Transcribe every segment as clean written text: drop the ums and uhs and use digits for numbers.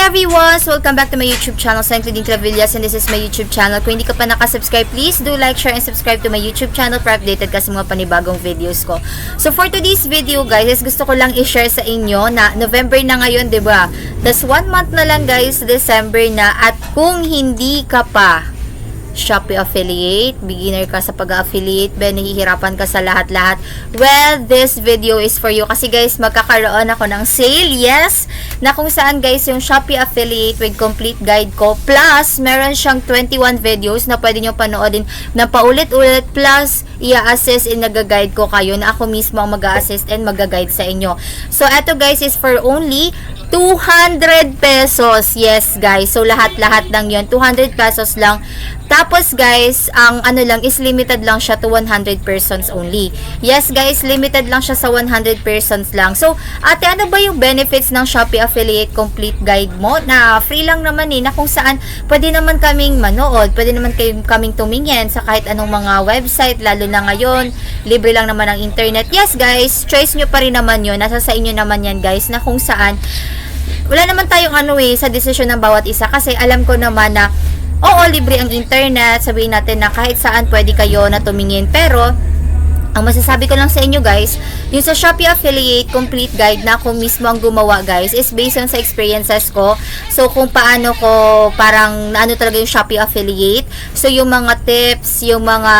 everyone! So welcome back to my YouTube channel, Sanctity Travillas, and this is my YouTube channel. Kung hindi ka pa nakasubscribe, please do like, share, and subscribe to my YouTube channel para updated ka sa mga panibagong videos ko. So for today's video guys, gusto ko lang i-share sa inyo na November na ngayon, diba? Tas 1 month na lang guys, December na, at kung hindi ka pa Shopee affiliate, beginner ka sa pag-affiliate, nahihirapan ka sa lahat-lahat, well, this video is for you. Kasi guys, magkakaroon ako ng sale, yes, na kung saan guys, yung Shopee affiliate with complete guide ko, plus, meron siyang 21 videos na pwede nyo panoodin na paulit-ulit, plus, i-assist in nag-guide ko kayo na ako mismo ang mag-assist and mag-guide sa inyo. So, eto guys is for only 200 pesos. Yes, guys. So, lahat-lahat lang yun. 200 pesos lang. Tapos, guys, ang ano lang is limited lang siya to 100 persons only. Yes, guys, limited lang siya sa 100 persons lang. So, ate, ano ba yung benefits ng Shopee Affiliate Complete Guide mo? Na free lang naman na kung saan pwede naman kaming manood, pwede naman kaming tumingin sa kahit anong mga website, lalo na ngayon, libre lang naman ang internet. Yes, guys, choice nyo pa rin naman yun. Nasa sa inyo naman yan, guys, na kung saan wala naman tayong sa desisyon ng bawat isa kasi alam ko naman na oo, libre ang internet, sabihin natin na kahit saan pwede kayo na tumingin, pero ang masasabi ko lang sa inyo guys, yung sa Shopee Affiliate Complete Guide na ako mismo ang gumawa guys, is based on sa experiences ko. So kung paano ko parang naano talaga yung Shopee Affiliate, so yung mga tips, yung mga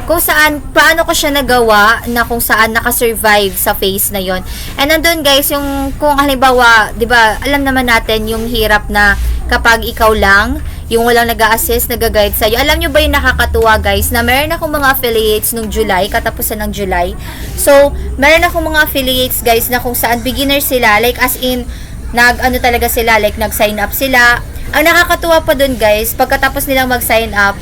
kung saan, paano ko siya nagawa na kung saan nakasurvive sa phase na yon. And nandun guys, yung kung halimbawa, di ba alam naman natin yung hirap na kapag ikaw lang, yung walang nag-a-assist, nag-guide sa'yo. Alam nyo ba yung nakakatuwa guys, na meron akong mga affiliates nung July, katapusan ng July. So, meron akong mga affiliates guys na kung saan beginner sila, like as in, talaga sila, like nag-sign up sila. Ang nakakatuwa pa dun guys, pagkatapos nilang mag-sign up,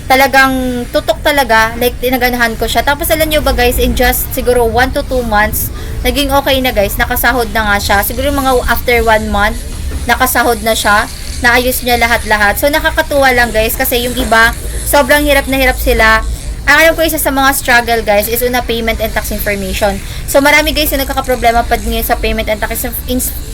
talagang tutok talaga, like tinaganahan ko siya. Tapos alam nyo ba guys, in just siguro 1 to 2 months, naging okay na guys, nakasahod na nga siya. Siguro mga after 1 month, nakasahod na siya, naayos niya lahat-lahat. So nakakatuwa lang guys, kasi yung iba, sobrang hirap na hirap sila. Ang alam ko isa sa mga struggle guys is una payment and tax information. So marami guys yung nagkakaproblema pa din sa payment and tax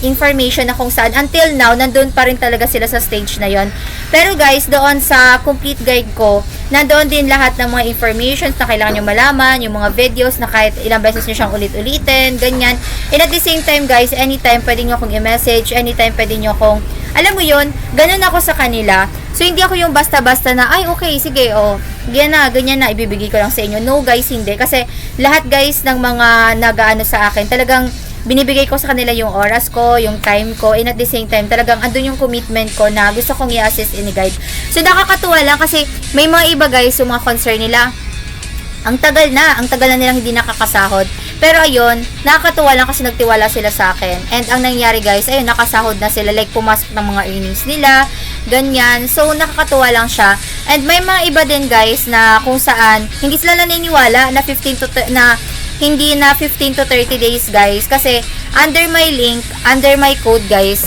information na kung saan until now nandun pa rin talaga sila sa stage na yon. Pero guys, doon sa complete guide ko, nandoon din lahat ng mga informations na kailangan nyo malaman, yung mga videos na kahit ilang beses nyo siyang ulit-ulitin, ganyan. And at the same time guys, anytime pwede nyo akong i-message, anytime pwede nyo akong, alam mo yun, ganun ako sa kanila. So, hindi ako yung basta-basta na, ay, okay, sige, ganyan na, ibibigay ko lang sa inyo. No, guys, hindi. Kasi, lahat, guys, ng mga nag-aano sa akin, talagang binibigay ko sa kanila yung oras ko, yung time ko, and at the same time, talagang andun yung commitment ko na gusto kong i-assist and i-guide. So, nakakatuwa lang kasi may mga iba, guys, yung mga concern nila, ang tagal na nilang hindi nakakasahod. Pero ayun, nakakatuwa lang kasi nagtiwala sila sa akin. And ang nangyari guys, ayun, nakasahod na sila. Like, pumasok ng mga earnings nila. Ganyan. So, nakakatuwa lang siya. And may mga iba din guys na kung saan, hindi sila naniniwala na 15 to 30 days guys. Kasi, under my link, under my code guys,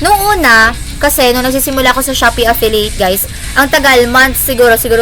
nung una, kasi nung nagsisimula ako sa Shopee Affiliate guys, ang tagal, months siguro 3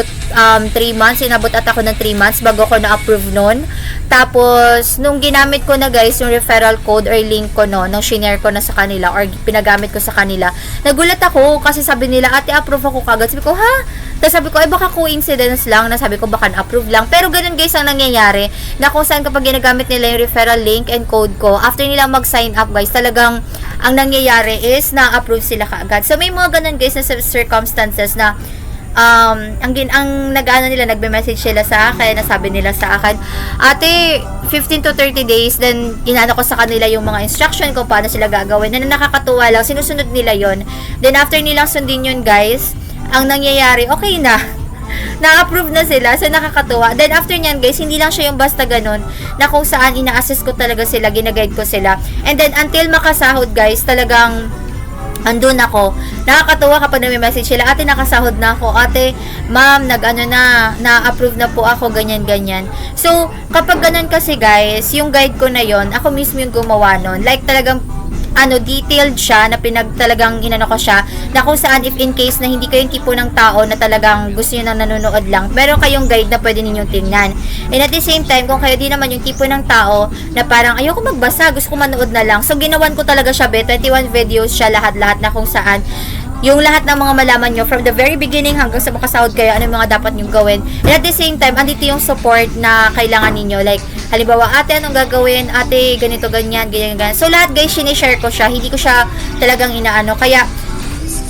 months, inabot at ako ng 3 months bago ko na-approve nun. Tapos, nung ginamit ko na guys, yung referral code or link ko no, nung shinare ko na sa kanila or pinagamit ko sa kanila, nagulat ako kasi sabi nila, ate, approve ako kagad. Sabi ko, ha? Tapos sabi ko, ay baka coincidence lang, na sabi ko baka na-approve lang. Pero ganun guys ang nangyayari, na kung saan kapag ginagamit nila yung referral link and code ko, after nila mag-sign up guys, talagang ang nangyayari is na-approve sila kaagad. So, may mga ganun guys na circumstances na ang nag-ano nila, nagbe-message sila sa akin, nasabi nila sa akin, ate, 15 to 30 days, then inano ko sa kanila yung mga instruction kung paano sila gagawin, na nakakatuwa lang, sinusunod nila yon. Then after nilang sundin yun guys, ang nangyayari, okay na, na-approve na sila, so nakakatuwa. Then after nyan guys, hindi lang siya yung basta ganun, na kung saan ina-assist ko talaga sila, ginaguide ko sila, and then until makasahod guys, talagang andun ako. Nakakatuwa kapag nami-message sila, ate, nakasahod na ako, ate, ma'am, na-approve na po ako, ganyan. So, kapag ganun kasi guys, yung guide ko na yon, ako mismo yung gumawa nun. Like talagang detailed siya, na talagang inano ko siya, na kung saan if in case na hindi kayong tipo ng tao na talagang gusto nyo nang nanonood lang, pero kayong guide na pwede ninyong tingnan. And at the same time, kung kayo din naman yung tipo ng tao na parang ayoko magbasa, gusto ko manood na lang. So, ginawan ko talaga siya, 21 videos siya, lahat-lahat na kung saan yung lahat ng mga malaman nyo from the very beginning hanggang sa makasahod kayo, ano yung mga dapat nyo gawin. And at the same time, andito yung support na kailangan ninyo. Like, halimbawa, ate, anong gagawin? Ate, ganito, ganyan, ganyan, ganyan. So, lahat guys, sinishare ko siya. Hindi ko siya talagang inaano. Kaya,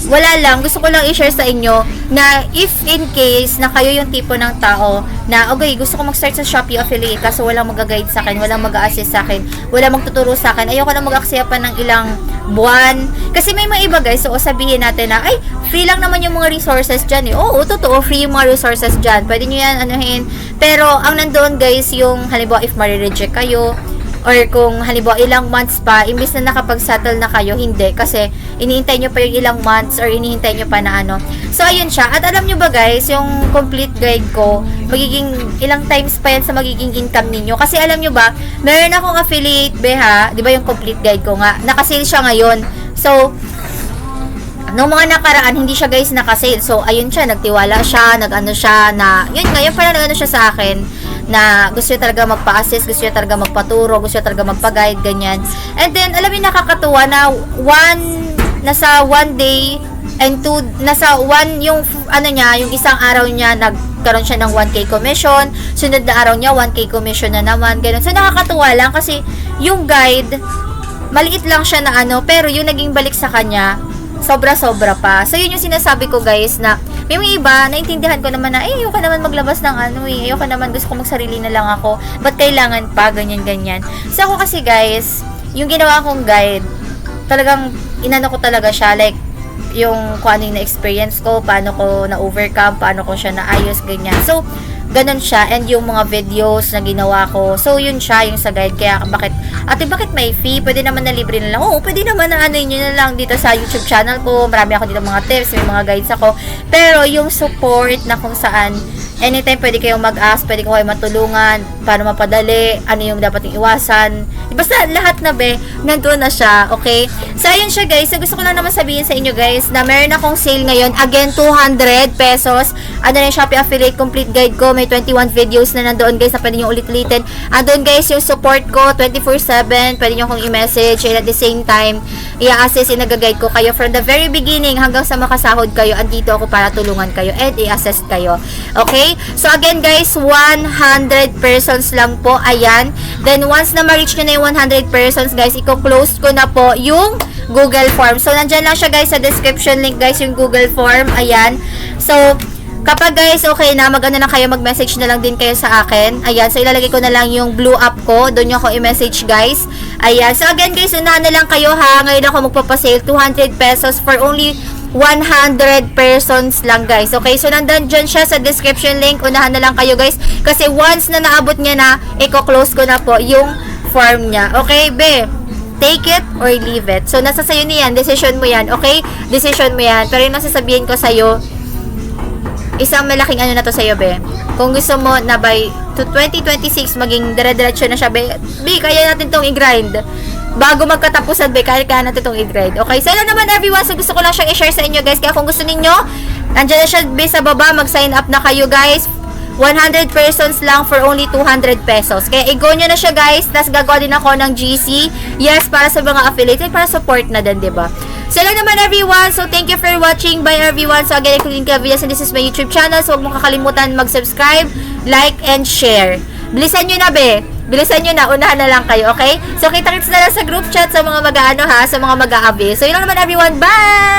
wala lang, gusto ko lang i-share sa inyo na if in case na kayo yung tipo ng tao na, okay, gusto ko mag-start sa Shopee affiliate kaso walang mag-guide sa akin, walang mag-assist sa akin, walang magtuturo sa akin, ayoko na mag-aksaya pa ng ilang buwan. Kasi may mga iba guys, so sabihin natin na, ay, free lang naman yung mga resources dyan eh. Oo, totoo, free yung mga resources dyan. Pwede nyo yan anuhin. Pero, ang nandoon guys, yung halimbawa if ma-reject kayo, or kung halimbawa ilang months pa, imbis na nakapag-settle na kayo, hindi. Kasi, iniintay nyo pa yung ilang months or inihintay nyo pa na ano. So, ayun siya. At alam nyo ba guys, yung complete guide ko, magiging ilang times pa yan sa magiging income ninyo. Kasi alam nyo ba, meron akong affiliate beha, di ba yung complete guide ko nga, nakasale siya ngayon. So, nung mga nakaraan, hindi siya guys nakasale. So, ayun siya, nagtiwala siya, nag-ano siya, na, yun nga, yun pala nag-ano siya sa akin, na gusto niya talaga magpa-assist, gusto niya talaga magpaturo, gusto niya talaga magpa-guide, ganyan. And then, alam niyo, nakakatuwa na nasa one day, and two, nasa one, yung, ano niya, yung isang araw niya, nagkaroon siya ng 1K commission, sunod na araw niya, 1K commission na naman, ganun. So, nakakatuwa lang kasi, yung guide, maliit lang siya na ano, pero yung naging balik sa kanya, sobra-sobra pa. So, yun yung sinasabi ko guys na may mga iba, naintindihan ko naman na ayoko naman maglabas ng ano eh, ayoko naman, gusto ko magsarili na lang ako, ba't kailangan pa, ganyan-ganyan. So, ako kasi guys, yung ginawa kong guide, talagang inano ko talaga siya, like, yung kung ano yung na-experience ko, paano ko na-overcome, paano ko siya naayos, ganyan. So, ganun siya, and yung mga videos na ginawa ko, so yun siya, yung sa guide. Kaya bakit may fee? Pwede naman na libre na lang. Oo, pwede naman na ano yun na lang dito sa YouTube channel ko, marami ako dito mga tips, may mga guides ako, pero yung support na kung saan anytime pwede kayong mag-ask, pwede ko kayo matulungan, paano mapadali, ano yung dapat yung iwasan, basta lahat na nandun na siya, okay? So, ayun siya guys. So, gusto ko lang naman sabihin sa inyo guys na meron akong sale ngayon. Again, 200 pesos. Ano na yung Shopee Affiliate Complete Guide ko. May 21 videos na nandoon guys na pwede nyo ulit-ulitin. Andun guys yung support ko 24/7. Pwede nyo akong i-message. And at the same time, i-assist, i-nag-guide ko kayo from the very beginning hanggang sa makasahod kayo. Andito ako para tulungan kayo and i-assist kayo. Okay? So, again guys, 100 persons lang po. Ayan. Then, once na ma-reach nyo na yung 100 persons guys, i-close ko na po yung Google Form. So, nandyan lang siya guys sa description link guys, yung Google Form. Ayan. So, kapag guys, okay na, mag-ano na kayo, mag-message na lang din kayo sa akin. Ayan. So, ilalagay ko na lang yung blue app ko. Doon nyo ako i-message guys. Ayan. So, again guys, unahan na lang kayo ha. Ngayon ako magpapasale. 200 pesos for only 100 persons lang guys. Okay, so nandun dyan siya sa description link. Unahan na lang kayo guys. Kasi once na naabot niya na, i-close ko na po yung form niya. Okay, be? Take it or leave it. So, nasa sayo niyan. Decision mo yan. Okay? Decision mo yan. Pero yung nasasabihin ko sa'yo, isang malaking ano na to sa'yo, be. Kung gusto mo na by to 2026, maging dire-diretso na siya, be, kaya natin tong i-grind. Bago magkatapusan, be, kaya natin itong i-grade. Okay, so ano naman everyone, so gusto ko lang siyang i-share sa inyo guys. Kaya kung gusto ninyo, andyan na siya be sa baba, mag-sign up na kayo guys. 100 persons lang for only 200 pesos. Kaya i-go nyo na siya guys. Tapos gagawa din ako ng GC. Yes, para sa mga affiliates, para support na din, diba? So lang naman everyone, so thank you for watching. Bye everyone. So again, I'm Kuling Cavillas and this is my YouTube channel. So huwag mong kakalimutan mag-subscribe, like, and share. Bilisan nyo na be. Bilisan nyo na, unahan na lang kayo, okay? So, kita-kits na lang sa group chat sa mga mag-aano ha, sa mga mag-aabi. So, yun lang naman everyone, bye!